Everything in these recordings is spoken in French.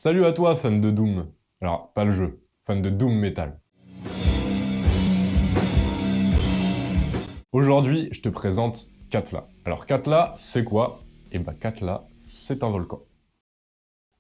Salut à toi, fan de Doom. Alors, pas le jeu, fan de Doom Metal. Aujourd'hui, je te présente Katla. Alors, Katla, c'est quoi? Eh ben, Katla, c'est un volcan.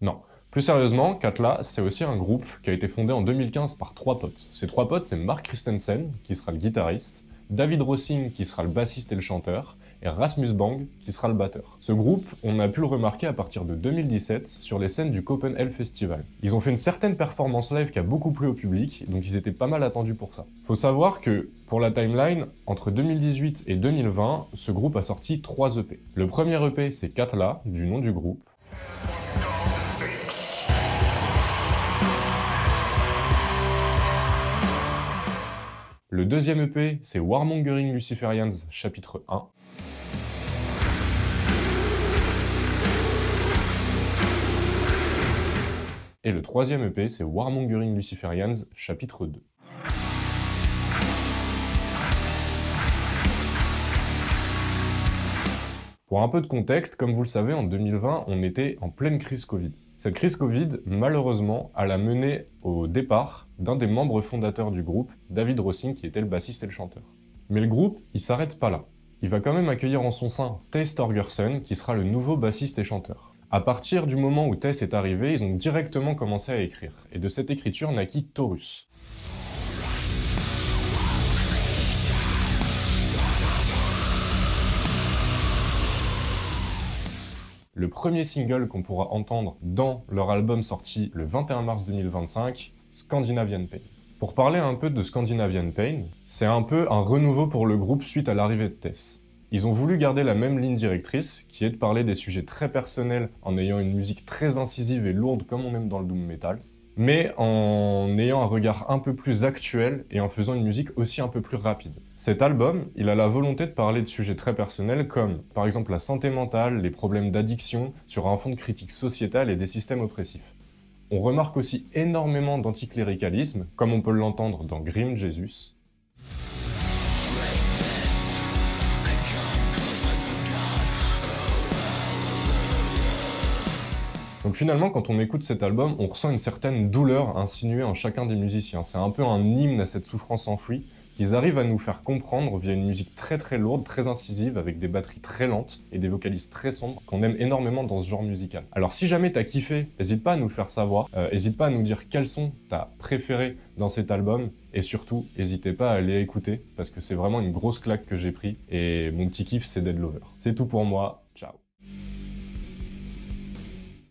Non. Plus sérieusement, Katla, c'est aussi un groupe qui a été fondé en 2015 par trois potes. Ces trois potes, c'est Mark Christensen, qui sera le guitariste, David Rossing, qui sera le bassiste et le chanteur, et Rasmus Bang, qui sera le batteur. Ce groupe, on a pu le remarquer à partir de 2017 sur les scènes du Copenhagen Festival. Ils ont fait une certaine performance live qui a beaucoup plu au public, donc ils étaient pas mal attendus pour ça. Faut savoir que, pour la timeline, entre 2018 et 2020, ce groupe a sorti 3 EP. Le premier EP, c'est Katla, du nom du groupe. Le deuxième EP, c'est Warmongering Luciferians, chapitre 1. Et le troisième EP, c'est Warmongering Luciferians, chapitre 2. Pour un peu de contexte, comme vous le savez, en 2020, on était en pleine crise Covid. Cette crise Covid, malheureusement, elle a mené au départ d'un des membres fondateurs du groupe, David Rossing, qui était le bassiste et le chanteur. Mais le groupe, il s'arrête pas là. Il va quand même accueillir en son sein Tess Torgersen, qui sera le nouveau bassiste et chanteur. À partir du moment où Tess est arrivé, ils ont directement commencé à écrire. Et de cette écriture naquit Taurus. Le premier single qu'on pourra entendre dans leur album sorti le 21 mars 2025, Scandinavian Pain. Pour parler un peu de Scandinavian Pain, c'est un peu un renouveau pour le groupe suite à l'arrivée de Tess. Ils ont voulu garder la même ligne directrice, qui est de parler des sujets très personnels en ayant une musique très incisive et lourde comme on aime dans le doom metal, mais en ayant un regard un peu plus actuel et en faisant une musique aussi un peu plus rapide. Cet album, il a la volonté de parler de sujets très personnels comme, par exemple, la santé mentale, les problèmes d'addiction, sur un fond de critique sociétale et des systèmes oppressifs. On remarque aussi énormément d'anticléricalisme, comme on peut l'entendre dans Grim Jesus. Donc finalement, quand on écoute cet album, on ressent une certaine douleur insinuée en chacun des musiciens. C'est un peu un hymne à cette souffrance enfouie qu'ils arrivent à nous faire comprendre via une musique très très lourde, très incisive, avec des batteries très lentes et des vocalises très sombres qu'on aime énormément dans ce genre musical. Alors si jamais t'as kiffé, n'hésite pas à nous faire savoir, n'hésite pas à nous dire quels sont t'as préférés dans cet album, et surtout, n'hésitez pas à aller écouter, parce que c'est vraiment une grosse claque que j'ai pris, et mon petit kiff c'est Dead Lover. C'est tout pour moi, ciao.